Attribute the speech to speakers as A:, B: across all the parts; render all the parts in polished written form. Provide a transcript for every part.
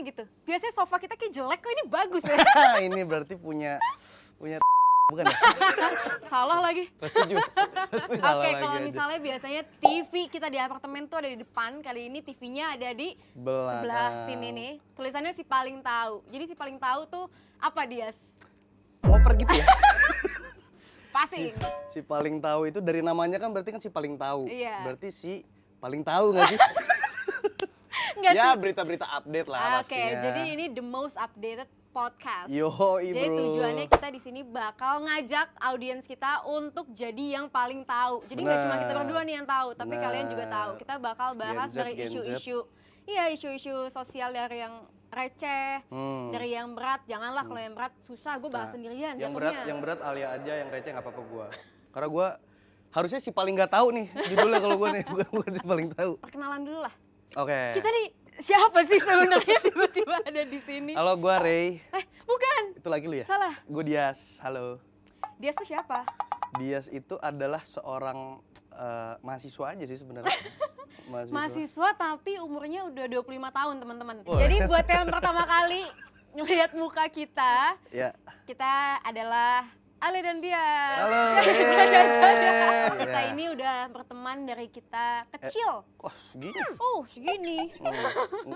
A: gitu. Biasanya sofa kita kayak jelek kok, ini bagus ya.
B: Ini berarti punya bukan ya?
A: Salah lagi.
B: Setuju.
A: Oke, kalau misalnya biasanya TV kita di apartemen tuh ada di depan, kali ini TV-nya ada di sebelah sini nih. Tulisannya si paling tahu. Jadi si paling tahu tuh apa, Dias?
B: Ngoper gitu ya?
A: Passing.
B: Si paling tahu itu dari namanya kan berarti kan si paling tahu.
A: Iya.
B: Berarti si paling tahu nggak sih?
A: Enggak
B: Ya
A: sih.
B: berita-berita update lah
A: Oke,
B: pastinya.
A: jadi ini the most updated podcast.
B: Yoi,
A: Jadi
B: bro.
A: tujuannya kita di sini bakal ngajak audiens kita untuk jadi yang paling tahu. Jadi nggak cuma kita berdua nih yang tahu, tapi kalian juga tahu. Kita bakal bahas
B: Gen Z,
A: dari
B: Gen Z.
A: isu-isu, iya isu-isu sosial, dari yang receh, dari yang berat. Janganlah kalau yang berat susah, gue bahas sendirian.
B: Yang
A: jatuhnya.
B: berat Alia aja, yang receh nggak apa-apa gua. Karena gua harusnya si paling nggak tahu nih judulnya kalau gua nih, bukan si paling tahu.
A: Perkenalan dulu lah.
B: Oke.
A: Kita nih siapa sih sebenarnya tiba-tiba ada di sini?
B: Halo, gua Ray.
A: Bukan.
B: Itu lagi lu ya?
A: Salah.
B: Gue Dias. Halo.
A: Dia tuh siapa?
B: Dias itu adalah seorang mahasiswa aja sih sebenarnya.
A: Mahasiswa tapi umurnya udah 25 tahun, teman-teman.
B: Wah.
A: Jadi buat yang pertama kali ngelihat muka kita,
B: Ya.
A: kita adalah Ale dan dia.
B: Halo.
A: Kita ini udah berteman dari kita kecil.
B: Wah, segini.
A: Segini.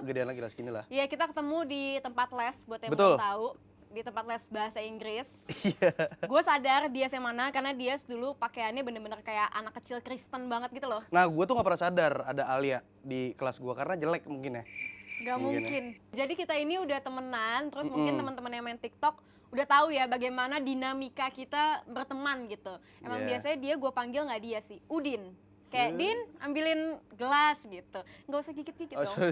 B: Gedean lagi lah segini lah.
A: Iya, kita ketemu di tempat les, buat yang
B: Betul.
A: belum tahu. Di tempat les bahasa Inggris.
B: Iya.
A: Gue sadar Dias yang mana, karena Dias dulu pakaiannya bener-bener kayak anak kecil Kristen banget gitu loh.
B: Nah, gue tuh gak pernah sadar ada Alia di kelas gue karena jelek mungkin ya.
A: Gak mungkin. Jadi kita ini udah temenan, terus mungkin teman-teman yang main TikTok udah tahu ya bagaimana dinamika kita berteman gitu. Emang
B: Iya.
A: biasanya dia gue panggil nggak dia sih, Udin. Kayak Din, ambilin gelas gitu. Nggak usah gigit-gigit
B: Oh,
A: dong.
B: sorry.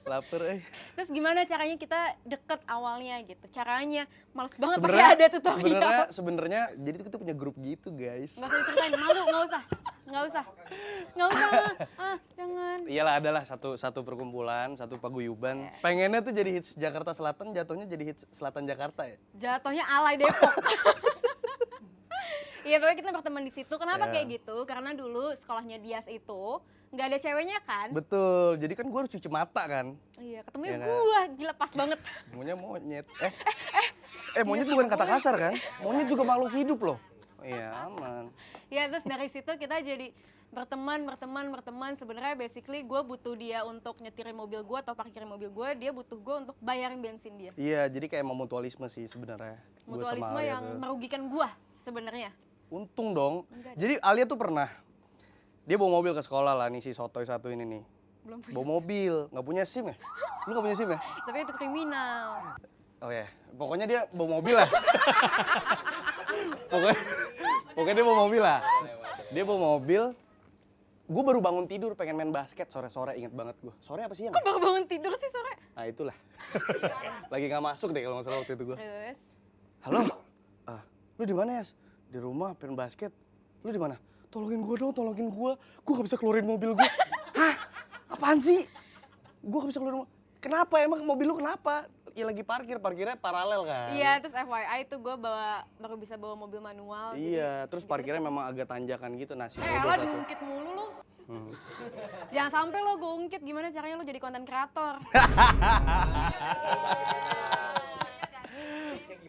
B: Laper,
A: Terus gimana caranya kita deket awalnya gitu? Caranya males banget pakai
B: Sebenarnya
A: ada tutorial.
B: sebenarnya jadi tuh kita punya grup gitu, guys.
A: Nggak usah diceritain, malu, nggak usah. Jangan.
B: Iyalah, adalah satu perkumpulan, satu paguyuban. Pengennya tuh jadi hits Jakarta Selatan, jatuhnya jadi hits Selatan Jakarta ya.
A: Jatuhnya alay Depok. Iya, pokoknya kita berteman di situ. Kenapa
B: Iya.
A: kayak gitu? Karena dulu sekolahnya Dias itu nggak ada ceweknya kan?
B: Betul. Jadi kan gue harus cuci mata kan.
A: Iya, ketemunya
B: Iya kan?
A: gua, gila pas banget.
B: Maunya monyet. Monyet bukan kata kasar kan? Monyet juga makhluk hidup loh. Iya, aman.
A: Ya, terus dari situ kita jadi berteman. Sebenarnya basically gue butuh dia untuk nyetirin mobil gue atau parkirin mobil gue, dia butuh gue untuk bayarin bensin dia.
B: Iya, jadi kayak mau mutualisme sih sebenarnya. Gua sama
A: Mutualisme
B: Alia
A: yang
B: tuh.
A: merugikan gue sebenarnya.
B: Untung dong.
A: Enggak
B: Jadi Alia tuh pernah, dia bawa mobil ke sekolah lah nih, si sotoy satu ini nih.
A: Belum punya.
B: Bawa mobil, nggak punya SIM ya? Lu nggak punya SIM ya?
A: Tapi itu kriminal.
B: Oh ya, pokoknya dia bawa mobil lah. pokoknya dia bawa mobil lah. Dia bawa mobil. Gue baru bangun tidur pengen main basket sore-sore, inget banget gue. Sore apa siang?
A: Kok baru bangun tidur sih sore?
B: Nah itulah. Lagi nggak masuk deh kalau nggak salah waktu itu gue.
A: Terus?
B: Halo, lu di mana, Yas? Di rumah pengen basket. Lu di mana? Tolongin gue dong, tolongin gue. Gue nggak bisa keluarin mobil gue. Hah? Apaan sih? Gue nggak bisa keluarin mobil. Kenapa emang mobil lu kenapa? Ya lagi parkirnya paralel kan.
A: Iya, terus FYI itu gue baru bisa bawa mobil manual.
B: Iya, terus parkirnya memang agak tanjakan gitu, nasi
A: Lo
B: bodoh satu.
A: diungkit mulu lo. Jangan sampai lo gue ungkit, gimana caranya lo jadi konten kreator.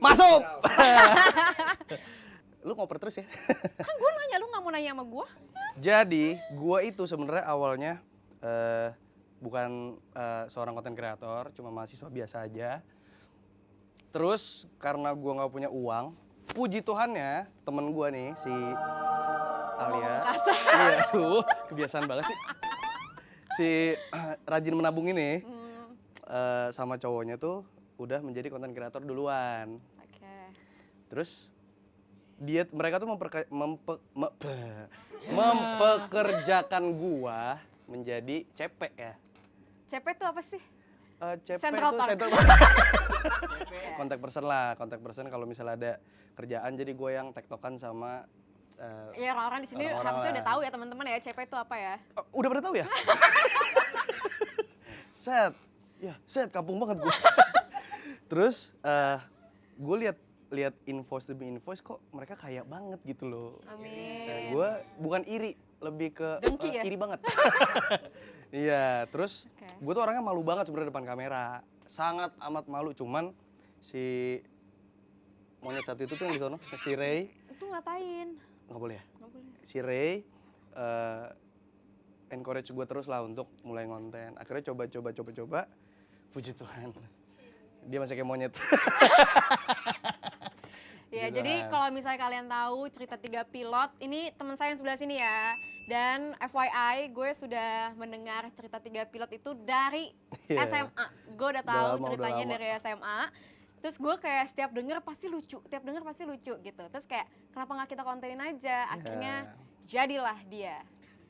B: Masuk! Lu ngoper terus ya?
A: Kan gue nanya, lu gak mau nanya sama gue?
B: Jadi, gua itu sebenarnya awalnya bukan seorang konten kreator, cuma mahasiswa biasa aja. Terus karena gua nggak punya uang, puji Tuhannya temen gua nih si Alia. Iya, aduh, kebiasaan banget sih. Si rajin menabung ini sama cowoknya tuh udah menjadi konten kreator duluan.
A: Oke.
B: Terus mereka tuh mempekerjakan gua menjadi CP ya.
A: CP itu apa sih?
B: CP
A: Central
B: tuh
A: Park.
B: Contact person lah, contact person kalau misalnya ada kerjaan, jadi gue yang tektokan sama
A: Ya orang-orang di sini
B: orang-orang
A: harusnya
B: lah.
A: udah tahu ya teman-teman ya, CP itu apa ya?
B: udah pada tahu ya? Set kampung banget gue. Terus gue lihat invoice demi invoice, kok mereka kaya banget gitu loh.
A: Amin.
B: Gue bukan iri, lebih ke
A: Dengki ya?
B: iri banget. Iya, terus
A: Oke.
B: gue tuh orangnya malu banget sebenarnya depan kamera. sangat amat malu. Cuman si monyet satu itu tuh yang di sono, si Ray.
A: Itu ngatain?
B: Nggak boleh ya?
A: Nggak boleh.
B: Si Ray encourage gue terus lah untuk mulai ngonten. Akhirnya coba. Puji Tuhan. Dia masih kayak monyet.
A: Ya,
B: Gitu
A: jadi
B: kan.
A: kalau misalnya kalian tahu cerita 3 pilot, ini teman saya yang sebelah sini ya. Dan FYI, gue sudah mendengar cerita 3 pilot itu dari
B: Iya.
A: SMA. Gue udah
B: Udah
A: tahu
B: lama,
A: ceritanya
B: udah lama.
A: dari SMA. Terus gue kayak setiap denger pasti lucu, gitu. Terus kayak kenapa nggak kita kontenin aja? Akhirnya jadilah dia.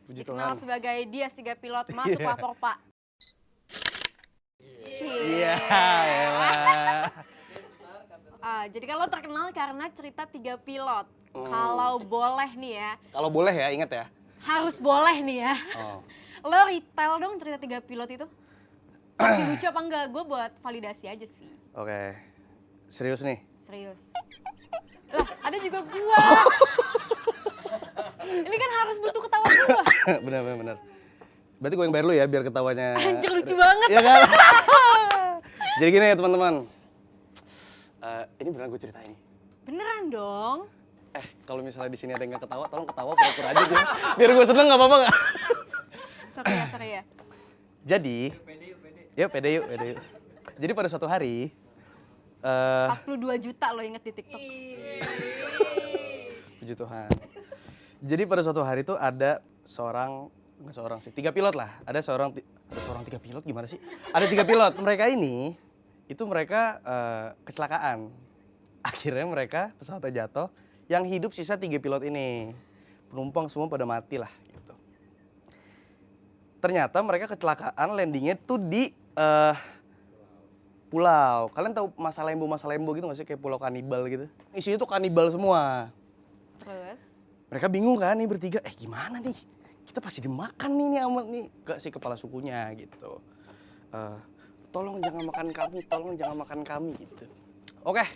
B: Puji
A: Dikenal
B: Tuhan.
A: sebagai Dias 3 pilot masuk
B: Iya.
A: lapor Pak.
B: Iya, elah.
A: Jadi kan lo terkenal karena cerita 3 pilot. Kalau boleh nih ya,
B: Kalau boleh ya, ingat ya.
A: harus boleh nih ya.
B: Oh.
A: Lo retail dong cerita 3 pilot itu. Masih lucu apa enggak? Gue buat validasi aja sih.
B: Oke. Serius nih.
A: Serius. Lah, ada juga gua. Ini kan harus butuh ketawa gua.
B: bener. Berarti gue yang bayar lu ya biar ketawanya.
A: Anjir lucu banget.
B: Iya kan? Jadi gini ya teman-teman. Ini beneran gue ceritain.
A: Beneran dong.
B: Kalau misalnya di sini ada yang nggak ketawa, tolong ketawa pura-pura aja dia. Biar gue seneng nggak apa-apa nggak?
A: Sorry ya.
B: Jadi, pede yuk. Jadi pada suatu hari,
A: 42 juta lo inget di TikTok.
B: puji Tuhan. Jadi pada suatu hari tuh ada nggak seorang sih, 3 pilot lah. Ada seorang 3 pilot gimana sih? Ada 3 pilot. Mereka ini, itu mereka kecelakaan. Akhirnya mereka pesawatnya jatuh. Yang hidup sisa 3 pilot ini. Penumpang semua pada mati lah gitu. Ternyata mereka kecelakaan landingnya tuh di pulau. Kalian tahu Masa Lembo gitu nggak sih? Kayak pulau kanibal gitu. Isinya tuh kanibal semua.
A: Terus?
B: Mereka bingung kan nih bertiga, gimana nih? Kita pasti dimakan nih amat nih. Gak sih kepala sukunya gitu. Tolong jangan makan kami gitu. Oke,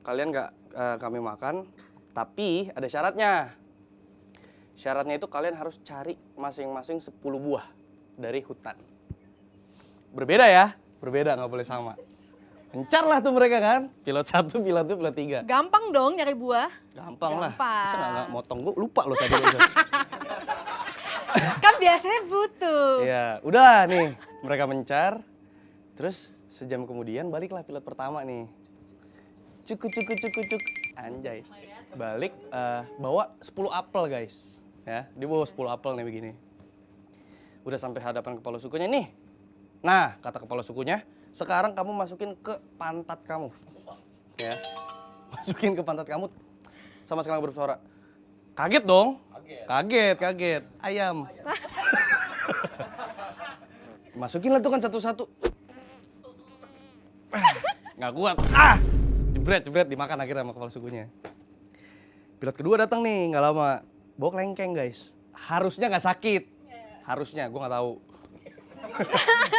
B: kalian nggak kami makan, tapi ada syaratnya. Syaratnya itu kalian harus cari masing-masing 10 buah dari hutan. Berbeda ya, nggak boleh sama. Mencar lah tuh mereka kan, pilot 1, pilot 2, pilot 3.
A: Gampang dong nyari buah.
B: Gampang lah,
A: Gampang.
B: bisa nggak motong gue lupa loh tadi.
A: Kan biasanya butuh.
B: Iya, udah nih mereka mencar. Terus sejam kemudian baliklah pilot pertama nih. Cuk. Anjay. Balik bawa 10 apel guys. Ya, dia bawa 10 apel nih begini. Udah sampai hadapan kepala sukunya nih. Nah, kata kepala sukunya, sekarang kamu masukin ke pantat kamu. Ya. Masukin ke pantat kamu. Sama sekali nggak bersuara. Kaget dong. Kaget. Ayam. Masukin lah tuh kan satu-satu. Nggak kuat. Jebret dimakan akhirnya sama kepala sukunya. Pilot kedua datang nih, nggak lama. Bawa kelengkeng guys. Harusnya nggak sakit. Harusnya, gue nggak tahu.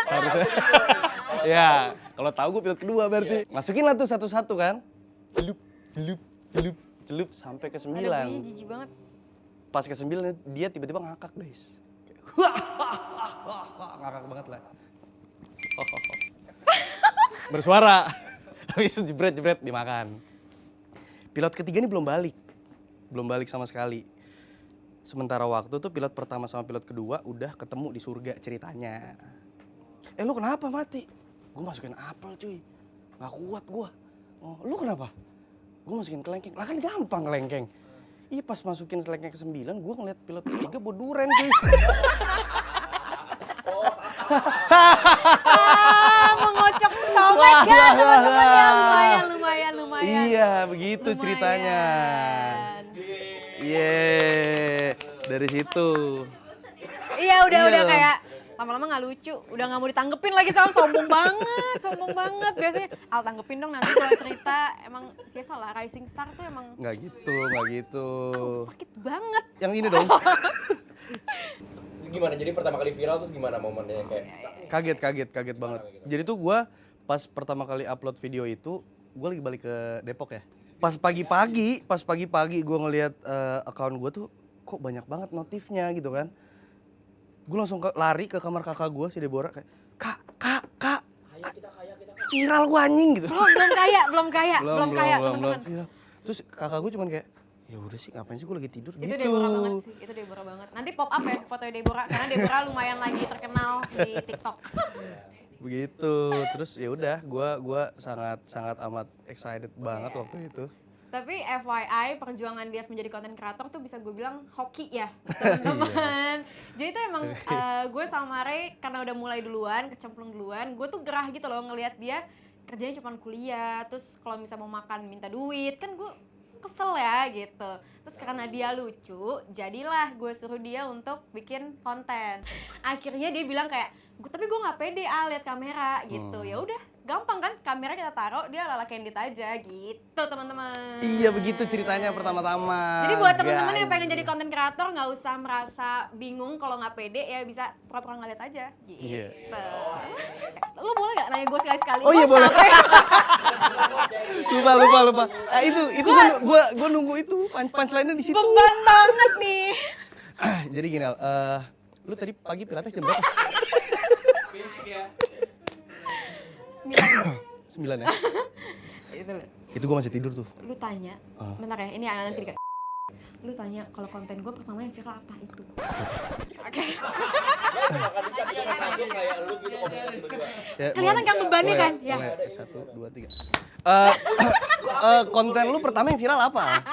B: Harusnya. Ya, kalau tahu gue pilot kedua berarti. Masukin lah tuh satu-satu kan. Celup sampai ke 9.
A: Ada bunyinya jijik banget.
B: Pas ke 9 dia tiba-tiba ngakak guys. Ngakak banget lah. Bersuara. Habis itu jebret dimakan. Pilot ketiga ini belum balik sama sekali. Sementara waktu tuh pilot pertama sama pilot kedua udah ketemu di surga ceritanya. Lu kenapa mati? Gue masukin apel cuy, gak kuat gue. Oh, lu kenapa? Gue masukin kelengkeng, lah kan gampang kelengkeng. Iya pas masukin kelengkeng ke 9, gue ngeliat pilot ketiga bawa duren cuy.
A: Mengocok stomach ya teman-teman ya, lumayan.
B: Iya begitu
A: Lumayan.
B: ceritanya. Dari situ.
A: Iya udah
B: Iya.
A: kayak lama-lama nggak lucu, udah nggak mau ditanggepin lagi sama sombong banget. Biasanya Al tanggepin dong nanti kalau cerita, emang biasa lah Rising Star tuh emang
B: Nggak gitu.
A: sakit banget.
B: Yang ini dong.
C: Gimana? Jadi pertama kali viral terus gimana momennya kayak?
B: Kaget banget. Jadi tuh gue pas pertama kali upload video itu, gue lagi balik ke Depok ya. Pas pagi-pagi gue ngeliat account gue tuh kok banyak banget notifnya gitu kan. Gue langsung lari ke kamar kakak gue si Deborah kayak, Kak.
C: Kaya kita.
B: viral gua anjing gitu.
A: Belum kaya teman-teman.
B: Viral. Terus kakak gue cuman kayak, ya udah sih ngapain sih gue lagi tidur
A: Itu
B: gitu.
A: Deborah banget. Nanti pop up ya fotonya Deborah karena Deborah lumayan lagi terkenal di TikTok.
B: Begitu. Terus ya udah, gua sangat amat excited banget waktu itu.
A: Tapi FYI, perjuangan dia menjadi content creator tuh bisa gue bilang hoki ya, teman-teman. Jadi itu emang gue sama Ray karena udah mulai duluan, kecemplung duluan, gue tuh gerah gitu loh ngelihat dia kerjanya cuma kuliah, terus kalau misalnya mau makan minta duit, kan gue kesel ya gitu. Terus karena dia lucu, jadilah gue suruh dia untuk bikin konten. Akhirnya dia bilang kayak, tapi gue nggak pede lihat kamera gitu. Ya udah, gampang kan, kamera kita taruh, dia ala candid aja gitu teman-teman.
B: Iya begitu ceritanya pertama-tama.
A: Jadi buat teman-teman yang pengen jadi content creator nggak usah merasa bingung kalau nggak pede ya, bisa pura-pura ngeliat aja gitu.
B: Iya.
A: Lo boleh nggak nanya gue sekali-sekali?
B: Oh iya boleh. lupa. Itu gua nunggu itu punchline-nya di situ.
A: Beban banget nih.
B: Jadi gini, lu tadi pagi pilates jam berapa?
C: Basic ya.
B: 9 ya? Itu gua masih tidur tuh.
A: Lu tanya, bentar ya, ini nanti dikasih. Lu tanya kalau konten gue pertama yang viral apa itu? Oke.
C: Kayak lu gitu komentar berdua.
A: Kelihatan kan bebannya kan? Ya.
B: 1, 2, 3. Konten lu pertama yang viral apa?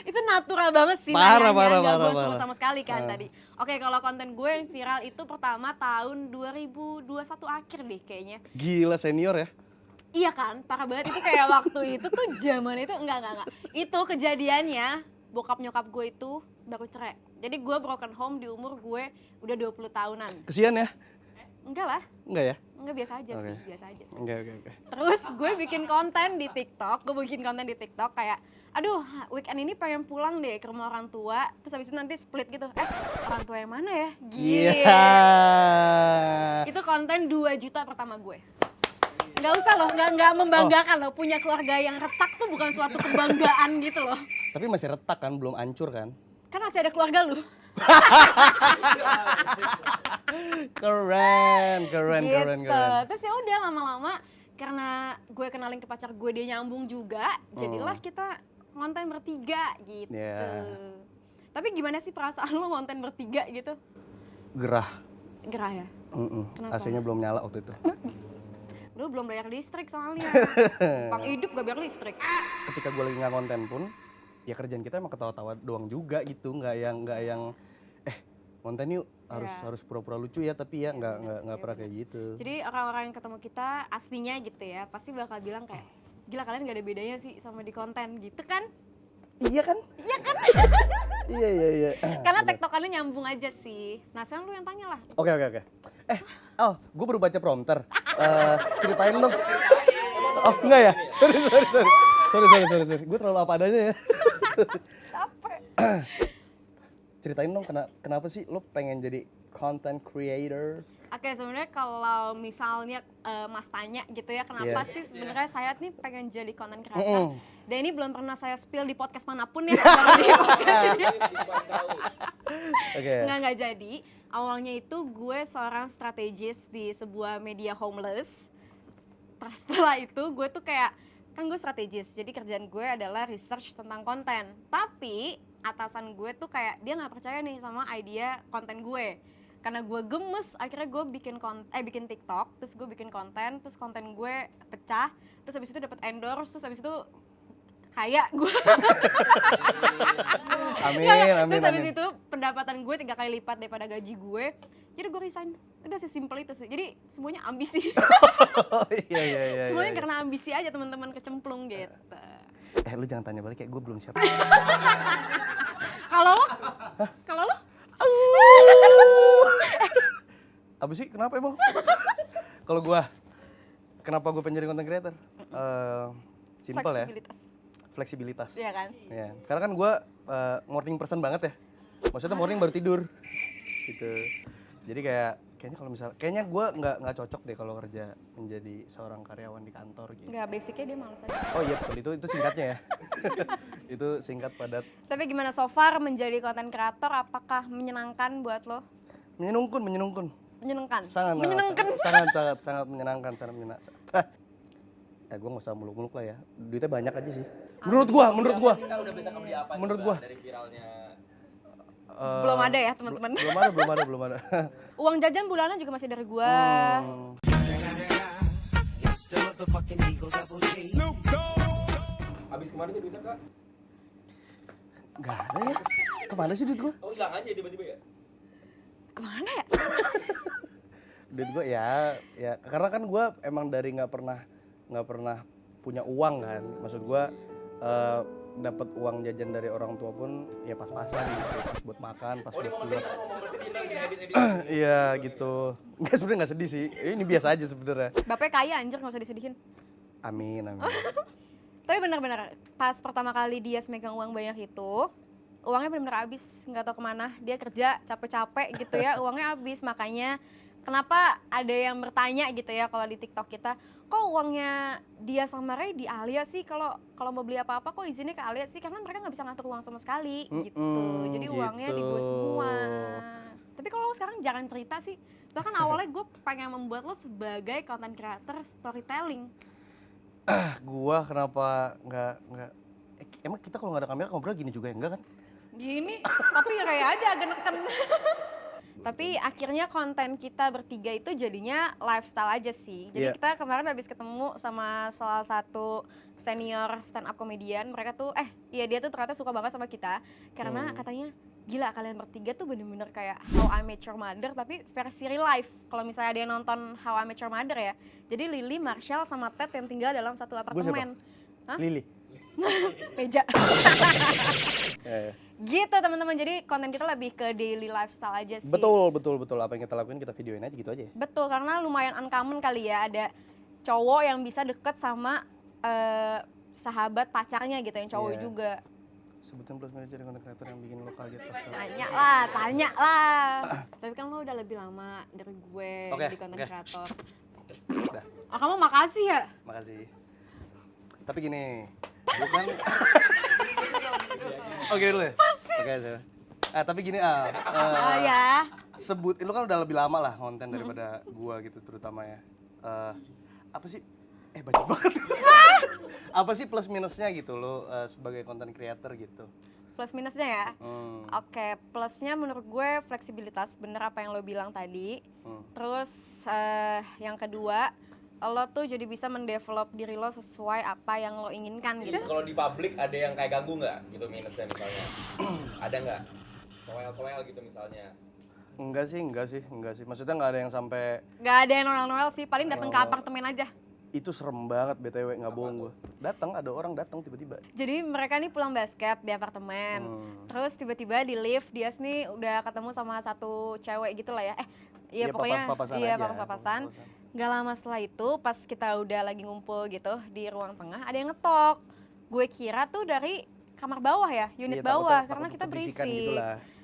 A: Itu natural banget sih.
B: Parah.
A: Nggak gue suruh sama sekali kan tadi. Oke, kalau konten gue yang viral itu pertama tahun 2021 akhir deh kayaknya.
B: Gila senior ya?
A: Iya kan, parah banget itu kayak waktu itu tuh zaman itu enggak. Itu kejadiannya bokap nyokap gue itu baru cerai. Jadi gue broken home di umur gue udah 20 tahunan.
B: Kesian ya?
A: Enggak lah.
B: Enggak ya?
A: Enggak, biasa aja sih, biasa aja sih.
B: Oke.
A: Terus gue bikin konten di TikTok, kayak aduh weekend ini pengen pulang deh ke rumah orang tua, terus habis itu nanti split gitu. Orang tua yang mana ya?
B: Iya.
A: Itu konten 2 juta pertama gue. Nggak usah loh, nggak membanggakan loh, punya keluarga yang retak tuh bukan suatu kebanggaan gitu loh.
B: Tapi masih retak kan, belum hancur kan?
A: Kan masih ada keluarga lu.
B: Keren.
A: Terus ya udah lama-lama karena gue kenalin ke pacar gue, dia nyambung juga, jadilah kita ngonten bertiga gitu.
B: Yeah.
A: Tapi gimana sih perasaan lo ngonten bertiga gitu?
B: Gerah
A: ya? Kenapa?
B: AC-nya belum nyala waktu itu.
A: Lu belum bayar listrik soalnya. Pang hidup gak bayar listrik.
B: Ketika gue lagi nggak konten pun, ya kerjaan kita emang ketawa-tawa doang juga gitu, nggak yang konten yuk harus pura-pura lucu ya, tapi ya nggak pernah kayak gitu.
A: Jadi orang-orang yang ketemu kita aslinya gitu ya, pasti bakal bilang kayak, gila kalian gak ada bedanya sih sama di konten gitu kan?
B: Iya kan? Iya.
A: Karena tektokannya nyambung aja sih. Nah sekarang lu yang tanya lah.
B: Oke. Al, gue baru baca prompter. Ceritain dong. Oh enggak ya? Sorry. Gue terlalu apa adanya ya.
A: Capek.
B: Ceritain dong kenapa sih lo pengen jadi content creator?
A: Oke, sebenarnya kalau misalnya Mas tanya gitu ya, kenapa sih sebenarnya saya nih pengen jadi content creator? Dan ini belum pernah saya spill di podcast manapun ya, di podcast ini. Nggak jadi. Awalnya itu gue seorang strategis di sebuah media homeless. Setelah itu gue tuh kayak, kan gue strategis, jadi kerjaan gue adalah research tentang konten. Tapi atasan gue tuh kayak, dia nggak percaya nih sama idea konten gue. Karena gue gemes, akhirnya gue bikin TikTok, terus gue bikin konten, terus konten gue pecah, terus habis itu dapat endorse, terus habis itu kayak gue.
B: Amin.
A: Terus habis itu pendapatan gue 3 kali lipat daripada gaji gue. Jadi gue resign. Udah sesimpel itu sih. Jadi semuanya ambisi.
B: Iya.
A: Semuanya karena ambisi aja teman-teman, kecemplung gitu.
B: Lu jangan tanya balik, kayak gue belum siap.
A: Kalau lo?
B: Apa sih? Kenapa emang? Kalau gue, kenapa gue pengen jadi content creator? Simple ya. Fleksibilitas.
A: Iya kan?
B: Ya. Karena kan gue morning person banget ya. Maksudnya morning baru tidur. Gitu. Jadi kayaknya gue nggak cocok deh kalau kerja menjadi seorang karyawan di kantor gitu.
A: Nggak, basicnya dia males aja.
B: Oh iya betul, itu singkatnya ya. Itu singkat padat.
A: Tapi gimana so far menjadi content creator, apakah menyenangkan buat lo?
B: Menyenangkan.
A: Menyenangkan?
B: Sangat menyenangkan, sangat menyenangkan. gue nggak usah muluk-muluk lah ya. Duitnya banyak aja sih. Menurut gue.
C: Kita udah bisa ngebeli apa
B: Menurut
C: juga
B: gua.
C: dari viralnya.
A: Belum ada ya teman-teman.
B: Belum ada.
A: Uang jajan bulanan juga masih dari gua.
C: Habis kemana sih duitnya, Kak?
B: Gak ada ya. Kemana sih duit gue?
C: Oh, hilang aja tiba-tiba ya?
A: Kemana ya?
B: Duit gue ya karena kan gue emang dari nggak pernah punya uang kan. Maksud gue dapat uang jajan dari orang tua pun ya pas-pasan gitu, pas buat makan, pas buat keluar. Iya gitu. Nggak, sebenarnya nggak sedih sih. Ini biasa aja sebenarnya.
A: Bapaknya kaya anjir, nggak usah disedihin.
B: Amin.
A: Tapi benar-benar pas pertama kali dia megang uang banyak itu, uangnya benar-benar habis, nggak tahu kemana. Dia kerja capek-capek gitu ya, uangnya habis. Makanya kenapa ada yang bertanya gitu ya kalau di TikTok kita, kok uangnya dia sama Ray di Alia sih, kalau mau beli apa-apa kok izinnya ke Alia sih, karena mereka nggak bisa ngatur uang sama sekali gitu. Jadi uangnya di gue semua. Tapi kalau lo sekarang jangan cerita sih. Bahkan awalnya gue pengen membuat lo sebagai content creator storytelling.
B: Gua kenapa nggak emang kita kalau nggak ada kamera ngobrol gini juga ya enggak kan?
A: Gini, tapi Ray aja agak neken. Tapi akhirnya konten kita bertiga itu jadinya lifestyle aja sih. Jadi kita kemarin habis ketemu sama salah satu senior stand up comedian. Mereka tuh, dia tuh ternyata suka banget sama kita. Karena katanya, gila kalian bertiga tuh bener-bener kayak How I Met Your Mother tapi versi real life. Kalau misalnya ada yang nonton How I Met Your Mother ya. Jadi Lily, Marshall, sama Ted yang tinggal dalam satu apartemen. Hah?
B: Lili.
A: Peja. Gitu teman-teman, jadi konten kita lebih ke daily lifestyle aja sih.
B: Betul. Apa yang kita lakuin kita videoin aja gitu aja.
A: Betul, karena lumayan uncommon kali ya ada cowok yang bisa deket sama sahabat pacarnya gitu, yang cowok juga.
B: Sebutin plus minus dari konten kreator yang bikin lo kaget pas
A: Tanya lah. Tapi kan lo udah lebih lama dari gue di konten kreator.
B: Udah,
A: Kamu makasih ya?
B: makasih. Tapi gini, gue kan Oke dulu ya? Oke, tapi gini
A: Ya.
B: sebut lu kan udah lebih lama lah konten daripada gua gitu terutama ya. Apa sih? Bacot banget. Apa sih plus minusnya gitu lo sebagai content creator gitu?
A: Plus minusnya ya? Oke, plusnya menurut gue fleksibilitas, bener apa yang lo bilang tadi. Terus yang kedua, lo tuh jadi bisa mendevelop diri lo sesuai apa yang lo inginkan gitu.
C: Jadi kalau di publik ada yang kayak ganggu nggak gitu minusnya misalnya? Ada nggak? Soel gitu misalnya?
B: Enggak sih. Maksudnya nggak ada yang sampai.
A: Nggak ada yang Noel sih, paling datang ke apartemen aja.
B: Itu serem banget BTW, nggak bohong gue. Ada orang datang tiba-tiba.
A: Jadi mereka nih pulang basket di apartemen. Terus tiba-tiba di lift dia nih udah ketemu sama satu cewek gitu lah ya. Iya pokoknya papasan. Gak lama setelah itu pas kita udah lagi ngumpul gitu di ruang tengah ada yang ngetok. Gue kira tuh dari kamar bawah ya, unit bawah karena kita berisik.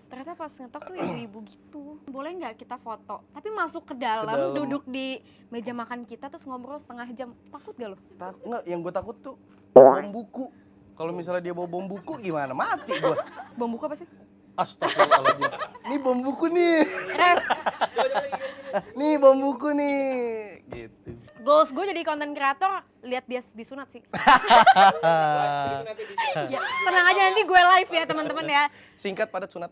A: Ternyata pas ngetok tuh ibu-ibu gitu. Boleh nggak kita foto? Tapi masuk ke dalam, duduk di meja makan kita terus ngobrol setengah jam. Takut gak lo?
B: Nggak, yang gue takut tuh bom buku. Kalau misalnya dia bawa bom buku gimana? Mati gue.
A: Bom buku apa sih?
B: Astagfirullahaladzim. Ini bom buku nih.
A: Ref.
B: Nih bom buku nih. Gitu.
A: Goals gue jadi konten kreator, lihat dia disunat sih. Ya, tenang aja nanti gue live ya teman-teman ya.
B: Singkat padat sunat.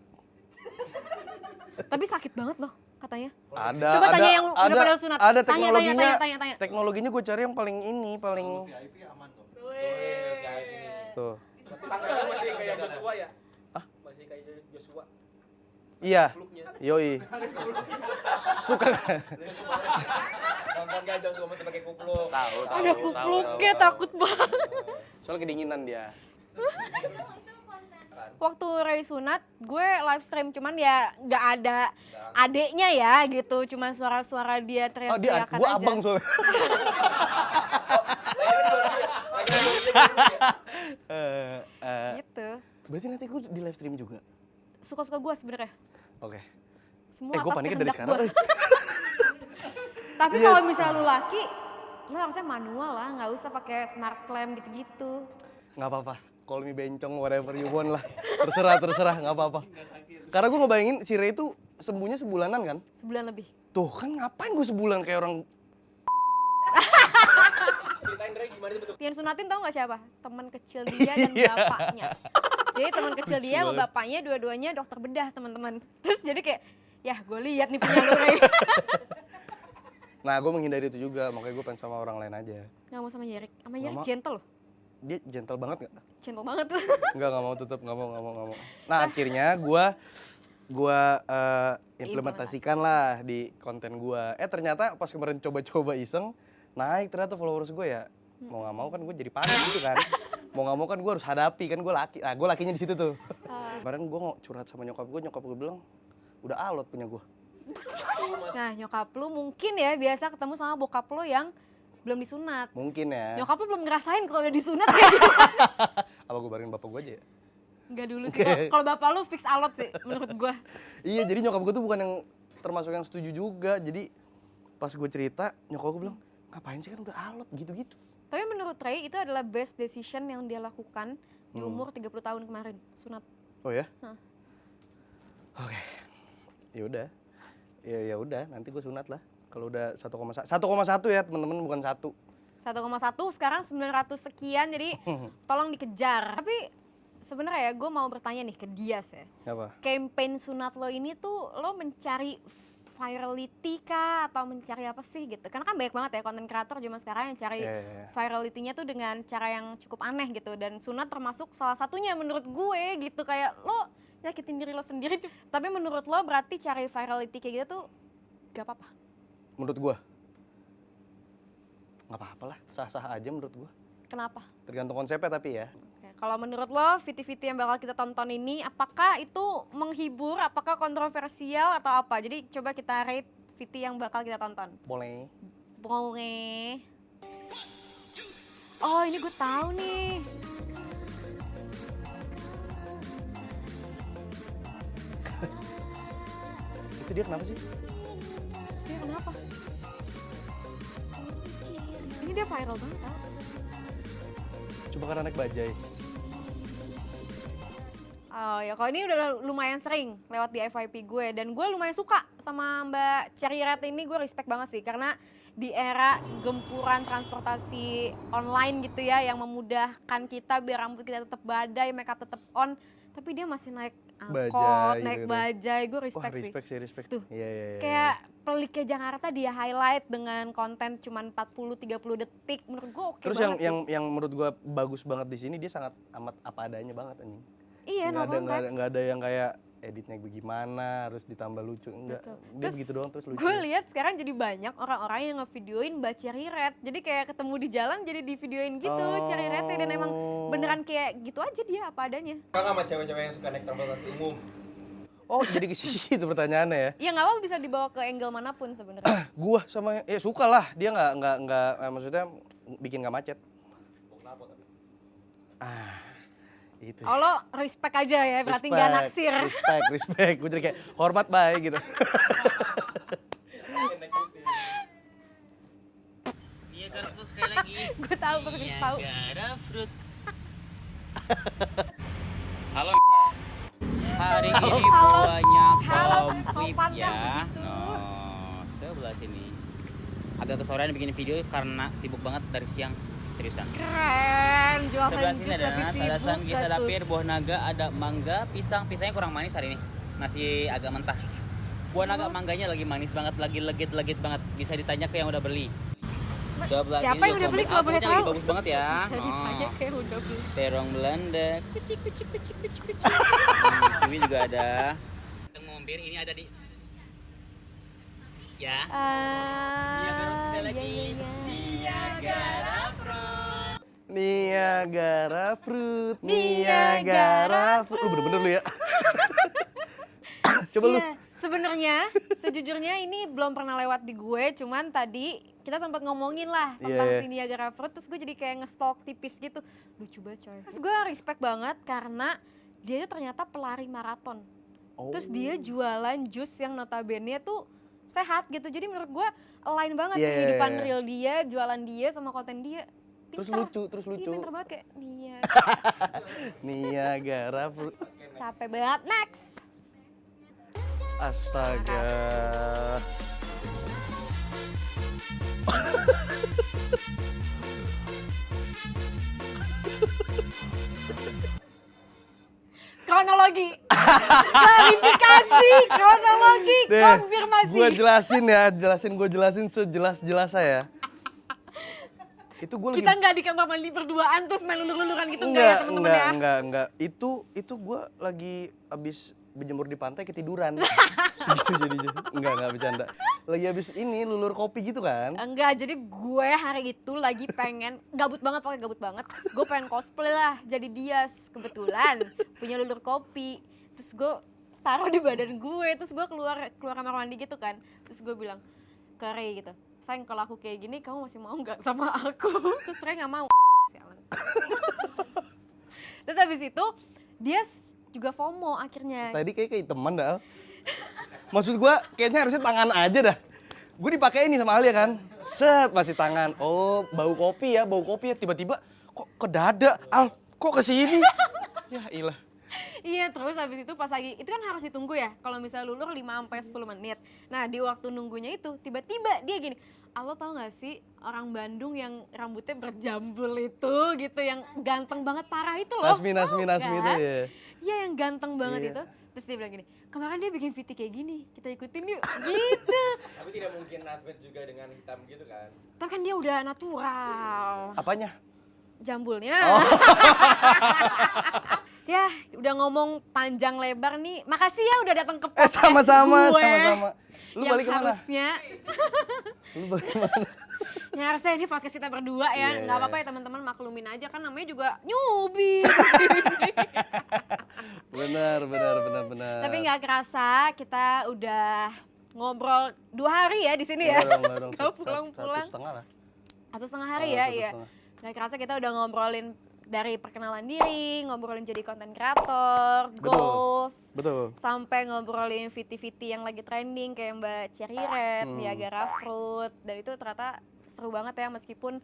A: Tapi sakit banget loh katanya.
B: Ada.
A: Coba tanya yang udah pada sunat.
B: Ada
A: Tanya.
B: Teknologinya gue cari yang paling
C: VIP aman tuh.
B: Tuh.
C: Sangkanya masih kayak Joshua ya? Masih kayak Joshua.
B: Iya. Yoi. Suka.
C: Nonton gak Joshua masih pakai kupluk?
B: Tahu.
A: Ada kupluknya, takut banget.
B: Soalnya kedinginan dia.
A: Waktu Ray sunat, gue live stream cuman ya nggak ada adeknya ya gitu, cuma suara-suara dia teriak-teriakan
B: gua
A: aja.
B: abang soalnya.
A: Gitu.
B: Berarti nanti gue di live stream juga.
A: Suka-suka gue sebenarnya.
B: Oke.
A: Semua
B: Gue
A: atas
B: paniknya dari
A: kehendak
B: sekarang.
A: gue. Tapi kalau misalnya lu laki, lu harusnya manual lah, nggak usah pakai smart clam gitu-gitu.
B: Nggak apa-apa. Call me bencong, whatever you want lah. Terserah, nggak apa-apa. Karena gue ngebayangin si Ray itu sembuhnya sebulanan kan?
A: Sebulan lebih.
B: Tuh kan ngapain gue sebulan kayak orang...
C: Ceritain Dre gimana itu bentuk.
A: Yang sunatin tau gak siapa? Teman kecil dia dan bapaknya. Jadi teman kecil dia sama bapaknya dua-duanya dokter bedah teman-teman. Terus jadi kayak, ya gue lihat nih punya lu Ray.
B: Nah, gue menghindari itu juga, makanya gue pengen sama orang lain aja.
A: Gak mau sama Yerik. Sama
B: Nggak
A: Yerik
B: mau.
A: gentle loh.
B: Dia gentle banget gak?
A: Gentle banget.
B: Enggak mau, tetap nggak mau. Nah, akhirnya gue implementasikan lah di konten gue. Ternyata pas kemarin coba-coba iseng, naik ternyata followers gue ya. Mau nggak mau kan gue jadi panik gitu kan. Mau nggak mau kan gue harus hadapi kan, gue laki. Nah, gue lakinya di situ tuh. Kemarin gue curhat sama nyokap gue bilang, udah alot punya gue.
A: Nah nyokap lu mungkin ya biasa ketemu sama bokap lu yang belum disunat.
B: Mungkin ya.
A: Nyokap lu belum ngerasain kalau udah disunat ya?
B: Apa gue barengin bapak gue aja ya?
A: Enggak dulu sih, kalau bapak lu fix alot sih menurut gua.
B: Iya, jadi nyokap gue tuh bukan yang termasuk yang setuju juga. Jadi pas gue cerita, nyokap gue bilang, ngapain sih kan udah alot gitu-gitu.
A: Tapi menurut Ray itu adalah best decision yang dia lakukan di umur 30 tahun kemarin, sunat.
B: Oh ya?
A: Hah.
B: Oke. Ya udah. Ya udah, nanti gue sunat lah. Kalau udah 1,1 ya, teman-teman, bukan 1.
A: 1,1 sekarang 900 sekian, jadi tolong dikejar. Tapi sebenarnya ya gue mau bertanya nih ke Dias ya.
B: Apa?
A: Campaign sunat lo ini tuh lo mencari virality kah atau mencari apa sih gitu? Karena kan banyak banget ya konten kreator zaman sekarang yang cari virality-nya tuh dengan cara yang cukup aneh gitu. Dan sunat termasuk salah satunya menurut gue gitu. Kayak lo nyakitin diri lo sendiri. Tapi menurut lo berarti cari virality kayak gitu tuh gak apa-apa?
B: Menurut gue? Gak apa-apa lah, sah-sah aja menurut gue.
A: Kenapa?
B: Tergantung konsepnya tapi ya.
A: Oke, kalau menurut lo VT-VT yang bakal kita tonton ini apakah itu menghibur, apakah kontroversial atau apa? Jadi coba kita rate VT yang bakal kita tonton.
B: Boleh.
A: Boleh. Oh ini gue tahu nih.
B: Itu dia kenapa sih?
A: Dia kenapa? Ini dia viral banget tau.
B: Cuma karena naik bajai.
A: Oh ya, kalau ini udah lumayan sering lewat di FYP gue dan gue lumayan suka sama Mbak Cherry Red ini, gue respect banget sih karena di era gempuran transportasi online gitu ya yang memudahkan kita biar rambut kita tetap badai, makeup tetap on, tapi dia masih naik angkot,
B: Bajai
A: naik
B: gitu.
A: bajai, gue respect
B: Wah,
A: sih.
B: respect.
A: Tuh,
B: Iya.
A: kayak peliknya Jakarta dia highlight dengan konten cuman 40-30 detik, menurut gue oke
B: Terus
A: banget sih.
B: yang menurut gua bagus banget di sini, dia sangat amat apa adanya banget anjing.
A: Iya, no konteks.
B: Nggak ada yang kayak editnya bagaimana, harus ditambah lucu, enggak.
A: Betul.
B: Dia begitu doang terus lucu.
A: Gue lihat sekarang jadi banyak orang-orang yang ngevideoin Mbak Cherry Red. Jadi kayak ketemu di jalan jadi divideoin gitu Cherry Red dan emang beneran kayak gitu aja dia apa adanya.
C: Kakak sama cewek-cewek yang suka naik transportasi umum.
B: Oh, jadi ke situ pertanyaannya ya.
A: Ya nggak apa bisa dibawa ke angle manapun sebenarnya.
B: Gua sama suka lah, dia nggak maksudnya bikin nggak macet.
C: Kenapa tapi?
B: Itu.
A: Oh lo respect aja ya, berarti nggak naksir.
B: Respect. Gue jadi kayak hormat bye gitu.
D: Niagara Fruit sekali lagi.
A: Gue tahu, gue tahu.
D: Niagara Fruit. Halo. Hari ini banyak konflik
A: sopan
D: ya.
A: kan begitu.
D: Sebelah sini. Agak kesorean bikin video karena sibuk banget dari siang. Seriusan.
A: Keren, jualan
D: Sebelah sini
A: jus
D: ada
A: tapi
D: sadasan,
A: sibuk
D: biasa
A: kan tuh.
D: dapir, buah naga, ada mangga, pisang. Pisangnya kurang manis hari ini. Masih agak mentah. Buah naga mangganya lagi manis banget, lagi legit banget. Bisa ditanya ke yang udah beli. Sebelah
A: Siapa
D: sini
A: yang udah beli
D: juga
A: kalau boleh
D: apelnya lagi
A: tahu?
D: bagus banget ya.
A: Bisa ditanya kayak udah beli.
D: Terong Belanda. Kucing. Kiwi juga ada. Ngombir ini ada di ya. Niagara sekali lagi. Niagara Fruit.
B: Niagara Fruit. Lu bener-bener lu ya. Coba lu.
A: Iya, sebenarnya sejujurnya ini belum pernah lewat di gue, cuman tadi kita sempat ngomongin lah tentang si Niagara Fruit, terus gue jadi kayak nge-stalk tipis gitu, lucu banget coy. Terus gue respect banget karena dia itu ternyata pelari maraton. Terus dia jualan jus yang notabene tuh sehat gitu, jadi menurut gue align banget kehidupan real dia, jualan dia sama konten dia.
B: Terus
A: Pinter.
B: lucu.
A: Iya pinter banget kayak
B: Niagara Fruit.
A: capek banget, next.
B: Astaga.
A: Kronologi. Klarifikasi, kronologi, konfirmasi.
B: Gue jelasin sejelas-jelas saya. Itu gue
A: Kita nggak di kamar mandi berduaan terus main lulur-luluran gitu enggak ya teman-teman ya?
B: Enggak. Itu gue lagi abis berjemur di pantai ketiduran. Segitu jadinya. Enggak bercanda. Lagi abis ini lulur kopi gitu kan.
A: Enggak, jadi gue hari itu lagi pengen gabut banget. Terus gue pengen cosplay lah jadi Dias kebetulan punya lulur kopi. Terus gue taruh di badan gue, terus gue keluar kamar mandi gitu kan. Terus gue bilang ke Ray gitu, sayang kalau aku kayak gini kamu masih mau nggak sama aku? Terus Ray nggak mau. Sialan. Terus habis itu dia juga FOMO akhirnya.
B: Tadi kayak teman dah. Maksud gue kayaknya harusnya tangan aja dah. Gue dipakai ini sama Alia kan. Set masih tangan. Oh bau kopi ya. Tiba-tiba kok ke dada. Al kok ke sini? Ya ilah.
A: Iya, terus habis itu pas lagi, itu kan harus ditunggu ya, kalau misalnya lulur 5-10 menit. Nah di waktu nunggunya itu, tiba-tiba dia gini, lo tau gak sih orang Bandung yang rambutnya berjambul itu gitu, yang ganteng banget parah itu loh.
B: Nasmi
A: kan?
B: itu ya.
A: Iya yang ganteng banget
B: Iya.
A: itu. Terus dia bilang gini, kemarin dia bikin VT kayak gini, kita ikutin yuk, gitu.
C: Tapi tidak mungkin Nasmed juga dengan hitam gitu kan.
A: Tapi kan dia udah natural,
B: Apanya?
A: jambulnya. Ya, udah ngomong panjang lebar nih. Makasih ya udah datang ke podcast
B: Sama-sama.
A: gue.
B: Lu
A: Yang
B: balik kemana?
A: harusnya,
B: Lu balik kemana?
A: yang harusnya ini podcast kita berdua ya.
B: Iya.
A: Nggak apa-apa ya teman-teman, maklumin aja kan namanya juga newbie.
B: Benar.
A: Tapi nggak kerasa kita udah ngobrol 2 hari ya di sini ya.
B: Enggak dong.
A: Nggak pulang-pulang.
B: 1,5 lah.
A: 1,5 hari
B: Oh,
A: ya,
B: 1,5.
A: iya. Nggak kerasa kita udah ngobrolin dari perkenalan diri, ngobrolin jadi konten kreator, goals,
B: Betul.
A: sampai ngobrolin VT-VT yang lagi trending kayak Mbak Cherry Red, Niagara Fruit, dan itu ternyata seru banget ya meskipun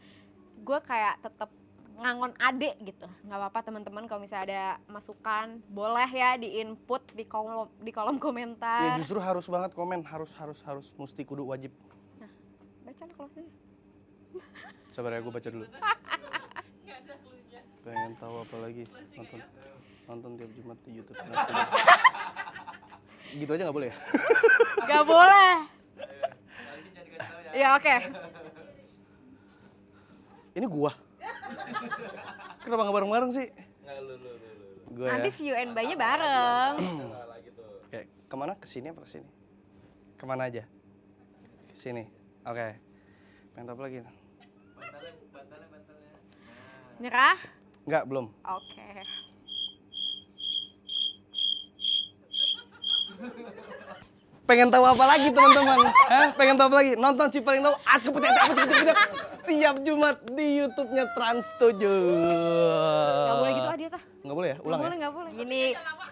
A: gue kayak tetap ngangon adek gitu. Nggak apa-apa teman-teman kalau misalnya ada masukan boleh ya di input di kolom
B: Ya
A: komentar.
B: justru harus banget komen, harus mesti kudu wajib.
A: Nah, baca kalau sih.
B: Sabar ya gue baca dulu. Pengen tahu apa lagi? Nonton tiap Jumat di YouTube. Gitu aja nggak boleh ya?
A: Nggak boleh. Ya oke.
B: Ini gua. Kenapa nggak bareng-bareng sih?
C: Enggak lu.
B: Gua
A: Nanti
B: ya.
A: see you and bye-nya bareng.
C: Enggak lagi tuh.
B: Oke, kemana? Kesini apa kesini? Kemana aja? Kesini. Oke. Pengen tahu apa lagi?
A: Nyerah?
B: Enggak, belum.
A: Oke.
B: Pengen tahu apa lagi teman-teman? Hah? Pengen tahu apa lagi? Nonton si paling tahu kepencet tiap Jumat di YouTube-nya Trans7.
A: Nggak boleh gitu dia sah.
B: Nggak boleh ya? Ulang ya?
A: Nggak boleh. Gini,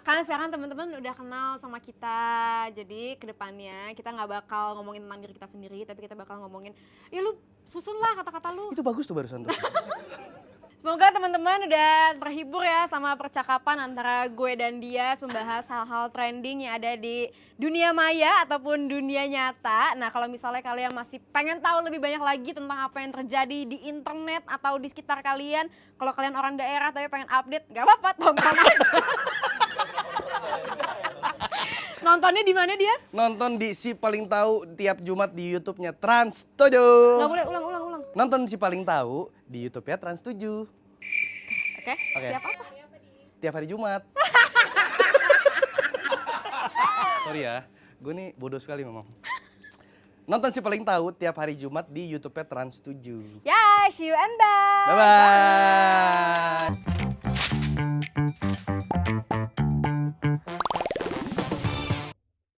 A: kan sekarang teman-teman udah kenal sama kita. Jadi kedepannya kita nggak bakal ngomongin tentang diri kita sendiri, tapi kita bakal ngomongin, ya lu susun lah kata-kata lu.
B: Itu bagus tuh barusan tuh.
A: Semoga teman-teman udah terhibur ya sama percakapan antara gue dan Dias membahas hal-hal trending yang ada di dunia maya ataupun dunia nyata. Nah kalau misalnya kalian masih pengen tahu lebih banyak lagi tentang apa yang terjadi di internet atau di sekitar kalian, kalau kalian orang daerah tapi pengen update, gak apa-apa, tonton aja. Nontonnya di mana Dias?
B: Nonton di Si Paling Tahu tiap Jumat di YouTube-nya Trans7.
A: Gak boleh, ulang.
B: Nonton Si Paling Tahu di YouTube-nya Trans7.
A: Oke,
B: Oke.
A: tiap apa?
B: Tiap hari Jumat. Sorry ya, gue nih bodoh sekali memang. Nonton Si Paling Tahu tiap hari Jumat di YouTube-nya Trans7.
A: Ya, see you and bye.
B: Bye-bye.